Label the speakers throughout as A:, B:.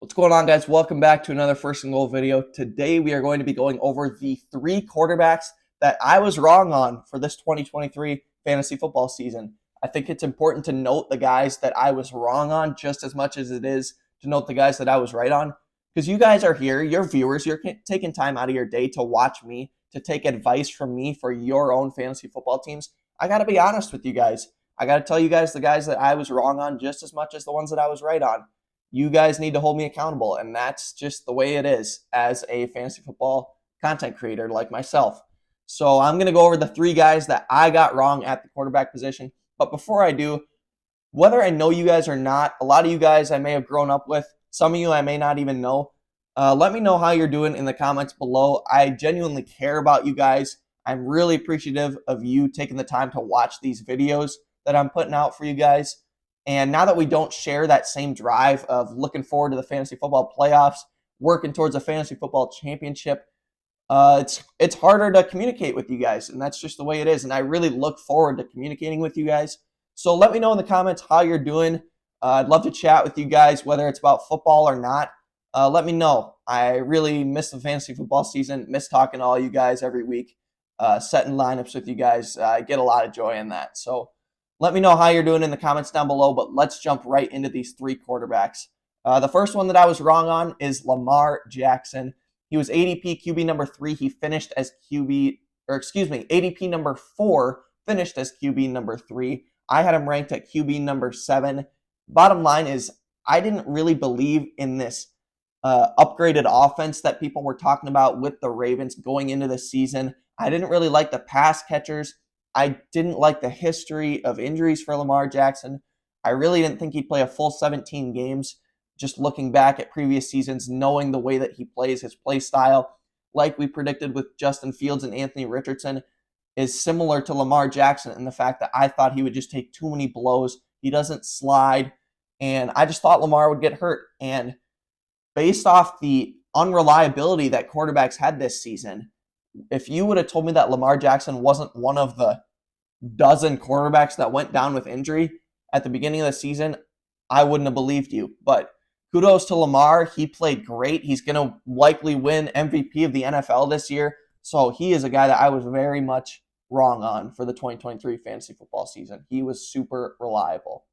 A: What's going on, guys? Welcome back to another First and Goal video. Today we are going to be going over the three quarterbacks that I was wrong on for this 2023 fantasy football season. I think it's important to note the guys that I was wrong on just as much as it is to note the guys that I was right on. Because you guys are here, you're viewers, you're taking time out of your day to watch me, to take advice from me for your own fantasy football teams. I got to be honest with you guys. I got to tell you guys the guys that I was wrong on just as much as the ones that I was right on. You guys need to hold me accountable, and that's just the way it is as a fantasy football content creator like myself. So I'm going to go over the three guys that I got wrong at the quarterback position. But before I do, whether I know you guys or not, a lot of you guys I may have grown up with, some of you I may not even know. Let me know how you're doing in the comments below. I genuinely care about you guys. I'm really appreciative of you taking the time to watch these videos that I'm putting out for you guys. And now that we don't share that same drive of looking forward to the fantasy football playoffs, working towards a fantasy football championship, it's harder to communicate with you guys, and that's just the way it is. And I really look forward to communicating with you guys. So let me know in the comments how you're doing. I'd love to chat with you guys, whether it's about football or not. Let me know. I really miss the fantasy football season, miss talking to all you guys every week, setting lineups with you guys. I get a lot of joy in that. So let me know how you're doing in the comments down below, but let's jump right into these three quarterbacks. The first one that I was wrong on is Lamar Jackson. He was ADP QB number 3. He finished as ADP number 4, finished as QB number 3. I had him ranked at QB number 7. Bottom line is, I didn't really believe in this upgraded offense that people were talking about with the Ravens going into the season. I didn't really like the pass catchers. I didn't like the history of injuries for Lamar Jackson. I really didn't think he'd play a full 17 games. Just looking back at previous seasons, knowing the way that he plays, his play style, like we predicted with Justin Fields and Anthony Richardson, is similar to Lamar Jackson in the fact that I thought he would just take too many blows. He doesn't slide, and I just thought Lamar would get hurt. And based off the unreliability that quarterbacks had this season, if you would have told me that Lamar Jackson wasn't one of the dozen quarterbacks that went down with injury at the beginning of the season, I wouldn't have believed you. But kudos to Lamar. He played great. He's going to likely win MVP of the NFL this year. So he is a guy that I was very much wrong on for the 2023 fantasy football season. He was super reliable.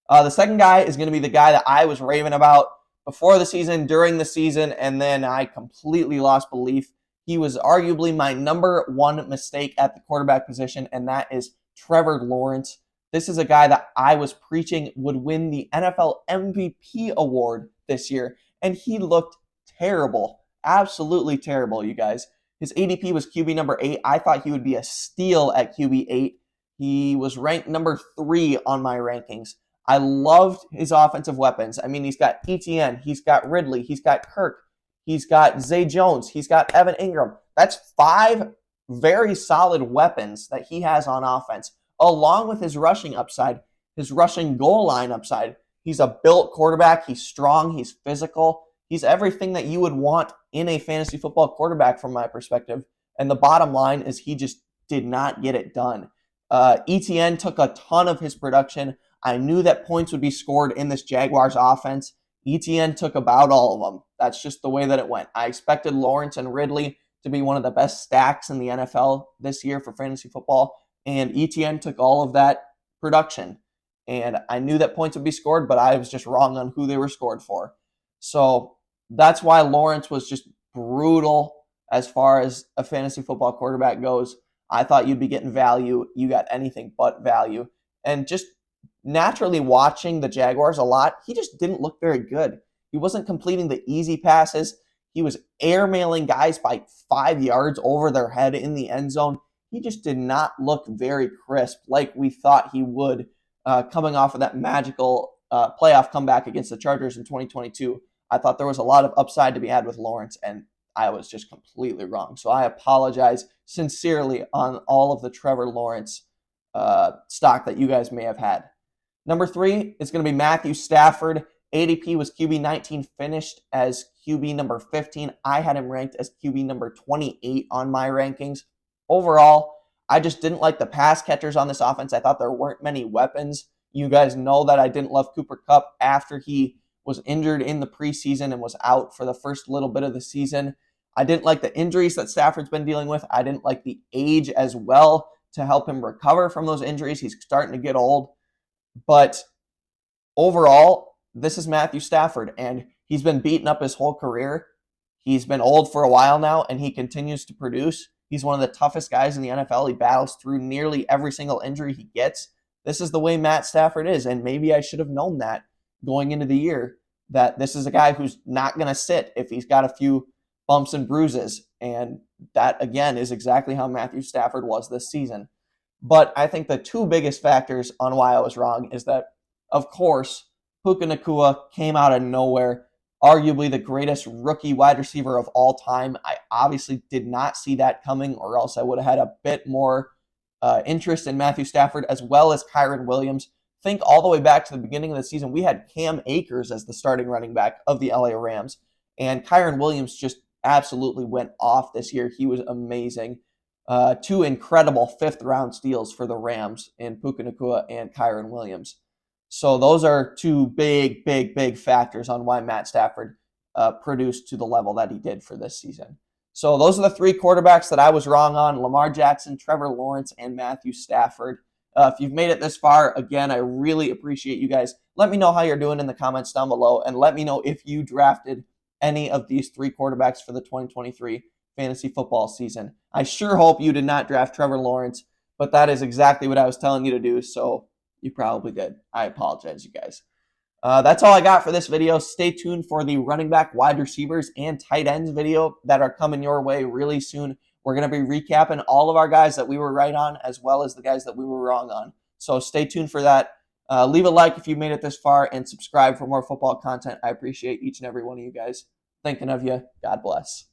A: The second guy is going to be the guy that I was raving about before the season, during the season, and then I completely lost belief. He was arguably my number one mistake at the quarterback position, and that is Trevor Lawrence. This is a guy that I was preaching would win the NFL MVP award this year, and he looked terrible. Absolutely terrible, you guys. His ADP was QB number 8. I thought he would be a steal at QB 8. He was ranked number 3 on my rankings. I loved his offensive weapons. I mean, he's got ETN, he's got Ridley, he's got Kirk, he's got Zay Jones, he's got Evan Ingram. That's 5 very solid weapons that he has on offense, along with his rushing upside, his rushing goal line upside. He's a built quarterback. He's strong. He's physical. He's everything that you would want in a fantasy football quarterback from my perspective. And the bottom line is he just did not get it done. ETN took a ton of his production. I knew that points would be scored in this Jaguars offense. ETN took about all of them. That's just the way that it went. I expected Lawrence and Ridley to be one of the best stacks in the NFL this year for fantasy football, and ETN took all of that production. And I knew that points would be scored, but I was just wrong on who they were scored for. So that's why Lawrence was just brutal as far as a fantasy football quarterback goes. I thought you'd be getting value. You got anything but value. And just naturally watching the Jaguars a lot, he just didn't look very good. He wasn't completing the easy passes. He was airmailing guys by 5 yards over their head in the end zone. He just did not look very crisp like we thought he would coming off of that magical playoff comeback against the Chargers in 2022. I thought there was a lot of upside to be had with Lawrence, and I was just completely wrong. So I apologize sincerely on all of the Trevor Lawrence stock that you guys may have had. Number 3 is going to be Matthew Stafford. ADP was QB 19, finished as QB number 15. I had him ranked as QB number 28 on my rankings. Overall, I just didn't like the pass catchers on this offense. I thought there weren't many weapons. You guys know that I didn't love Cooper Kupp after he was injured in the preseason and was out for the first little bit of the season. I didn't like the injuries that Stafford's been dealing with. I didn't like the age as well to help him recover from those injuries. He's starting to get old. But overall, this is Matthew Stafford, and he's been beaten up his whole career. He's been old for a while now, and he continues to produce. He's one of the toughest guys in the NFL. He battles through nearly every single injury he gets. This is the way Matt Stafford is, and maybe I should have known that going into the year, that this is a guy who's not going to sit if he's got a few bumps and bruises, and that, again, is exactly how Matthew Stafford was this season. But I think the two biggest factors on why I was wrong is that, of course, Puka Nacua came out of nowhere, arguably the greatest rookie wide receiver of all time. I obviously did not see that coming, or else I would have had a bit more interest in Matthew Stafford, as well as Kyren Williams. Think all the way back to the beginning of the season, we had Cam Akers as the starting running back of the LA Rams, and Kyren Williams just absolutely went off this year. He was amazing. Two incredible fifth-round steals for the Rams in Puka Nacua and Kyren Williams. So those are two big, big, big factors on why Matt Stafford produced to the level that he did for this season. So those are the three quarterbacks that I was wrong on: Lamar Jackson, Trevor Lawrence, and Matthew Stafford. If you've made it this far, again, I really appreciate you guys. Let me know how you're doing in the comments down below, and let me know if you drafted any of these three quarterbacks for the 2023 fantasy football season. I sure hope you did not draft Trevor Lawrence, but that is exactly what I was telling you to do, so you probably did. I apologize, you guys. That's all I got for this video. Stay tuned for the running back, wide receivers, and tight ends video that are coming your way really soon. We're going to be recapping all of our guys that we were right on, as well as the guys that we were wrong on. So stay tuned for that. Leave a like if you made it this far, and subscribe for more football content. I appreciate each and every one of you guys. Thinking of you. God bless.